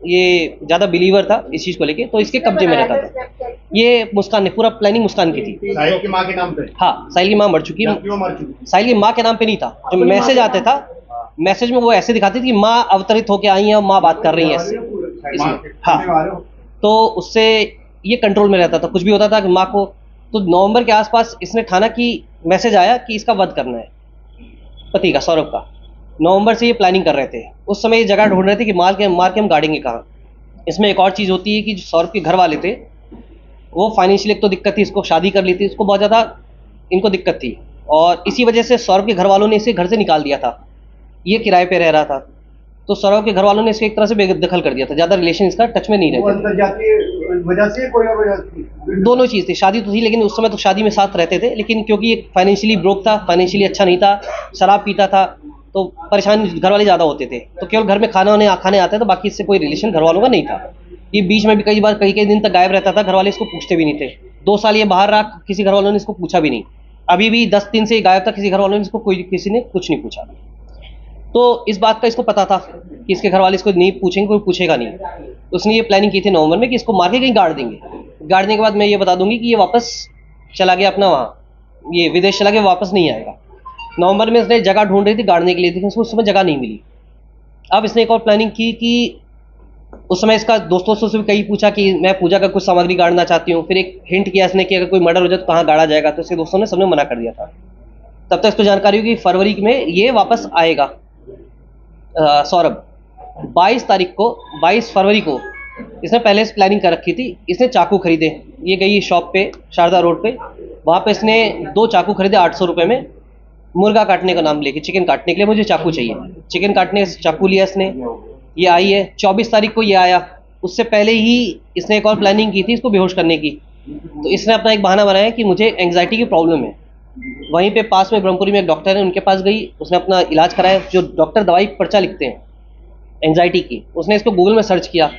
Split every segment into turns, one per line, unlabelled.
ये ज़्यादा बिलीवर था इस चीज़ को लेके, तो इसके कब्जे में रहता था। ये मुस्कान ने, पूरा प्लानिंग मुस्कान की थी।
साहिल की माँ के नाम पे?
हाँ, साहिल की माँ मर चुकी है।
क्यों मर चुकी?
साहिल की माँ के नाम पे नहीं था, जो मैसेज आते था, मैसेज में वो ऐसे दिखाती थी कि माँ अवतरित होके आई है और माँ बात कर रही है ऐसे, इसमें। हाँ, तो उससे ये कंट्रोल में रहता था, कुछ भी होता था कि माँ को। तो नवंबर के आसपास इसने ठाना कि मैसेज आया कि इसका वध करना है, पति का, सौरभ का। नवंबर से ये प्लानिंग कर रहे थे। उस समय ये जगह ढूंढ रहे थे कि मार के हम गाड़ेंगे कहाँ। इसमें एक और चीज़ होती है कि जो सौरभ के घर वाले थे, वो फाइनेंशियल एक तो दिक्कत थी, इसको शादी कर ली थी, इसको बहुत ज़्यादा इनको दिक्कत थी, और इसी वजह से सौरभ के घर वालों ने इसे घर से निकाल दिया था। ये किराए पे रह रहा था, तो सौरभ के घर वालों ने इसको एक तरह से बेदखल कर दिया था, ज़्यादा रिलेशन इसका टच में नहीं रहते।
वजह से कोई और वजह थी?
दोनों चीज़ थी, शादी तो थी, लेकिन उस समय तो शादी में साथ रहते थे, लेकिन क्योंकि ये फाइनेंशियली ब्रोक था, फाइनेंशियली अच्छा नहीं था, शराब पीता था, तो परेशान घर वाले ज़्यादा होते थे, तो केवल घर में खाने आते थे, बाकी इससे कोई रिलेशन घर वालों का नहीं था। ये बीच में भी कई बार कई दिन तक गायब रहता था, घर वाले इसको पूछते भी नहीं थे। 2 साल ये बाहर रहा, किसी घर वालों ने इसको पूछा भी नहीं। अभी भी 10 दिन से गायब था, किसी घर वालों ने इसको किसी ने कुछ नहीं पूछा। तो इस बात का इसको पता था कि इसके घर वाले इसको नहीं पूछेंगे, कोई पूछेगा नहीं। तो उसने ये प्लानिंग की थी नवंबर में कि इसको मार के कहीं गाड़ देंगे। गाड़ने के बाद मैं ये बता दूंगी कि ये वापस चला गया अपना वहाँ, ये विदेश चला गया, वापस नहीं आएगा। नवंबर में इसने जगह ढूंढ रही थी गाड़ने के लिए, लेकिन उसको उस समय जगह नहीं मिली। अब इसने एक और प्लानिंग की कि उस समय इसका दोस्तों से भी कहीं पूछा कि मैं पूजा का कुछ सामग्री गाड़ना चाहती हूँ। फिर एक हिंट किया इसने कि अगर कोई मर्डर हो जाए तो कहाँ गाड़ा जाएगा, तो इसके दोस्तों ने सबने मना कर दिया था। तब तक इसको जानकारी हुई कि फरवरी में ये वापस आएगा। सौरभ 22 फरवरी को इसने पहले से प्लानिंग कर रखी थी। इसने चाकू खरीदे, ये गई शॉप पे, शारदा रोड पे, वहाँ पे इसने 2 चाकू खरीदे 800 रुपये में, मुर्गा काटने का नाम लेके, चिकन काटने के लिए मुझे चाकू चाहिए। चिकन काटने चाकू लिया इसने, ये आई है 24 तारीख को, ये आया। उससे पहले ही इसने एक और प्लानिंग की थी इसको बेहोश करने की। तो इसने अपना एक बहाना बनाया कि मुझे एंग्जाइटी की प्रॉब्लम है। वहीं पे पास में ब्रह्मपुरी में एक डॉक्टर है, उनके पास गई, उसने अपना इलाज कराया। जो डॉक्टर दवाई पर्चा लिखते हैं एंग्जाइटी की, उसने इसको गूगल में सर्च किया।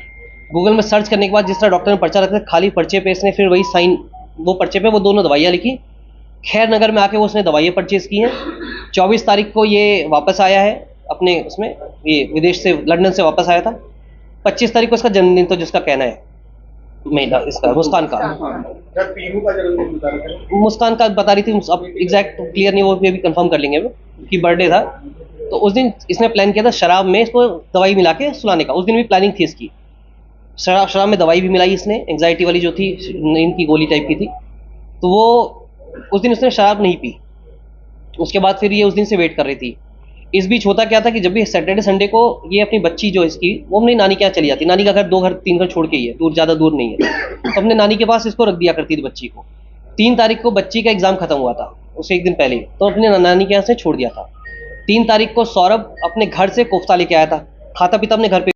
गूगल में सर्च करने के बाद जिस तरह डॉक्टर ने पर्चा रखा था, खाली पर्चे पे इसने फिर वही साइन, वो पर्चे पे वो दोनों दवाइयाँ लिखी। खैर नगर में आके वो उसने दवाइयाँ परचेज़ की हैं। 24 तारीख को ये वापस आया है अपने उसमें, ये विदेश से, लंदन से वापस आया था। 25 तारीख को इसका जन्मदिन था, जिसका कहना है महीना इसका, मुस्कान का।
पीनू का जन्मदिन बता रहे थे?
मुस्कान का बता रही थी, अब एग्जैक्ट क्लियर नहीं, वो भी कंफर्म कर लेंगे कि बर्थडे था। तो उस दिन इसने प्लान किया था शराब में इसको दवाई मिला के सुलाने का। उस दिन भी प्लानिंग थी इसकी, शराब में दवाई भी मिलाई इसने, एंग्जाइटी वाली जो थी, इनकी गोली टाइप की थी। तो वो उस दिन उसने शराब नहीं पी। उसके बाद फिर ये उस दिन से वेट कर रही थी। इस बीच होता क्या था कि जब भी सैटरडे संडे को ये अपनी बच्ची जो इसकी, वो अपनी नानी के यहाँ चली जाती। नानी का घर 2 घर 3 घर छोड़ के ही है, दूर, ज़्यादा दूर नहीं है। तो अपने नानी के पास इसको रख दिया करती थी बच्ची को। 3 तारीख को बच्ची का एग्जाम खत्म हुआ था, उसे एक दिन पहले ही, तो अपने नानी के यहाँ से छोड़ दिया था। 3 तारीख को सौरभ अपने घर से कोफ्ता लेके आया था, खाता पीता अपने घर पे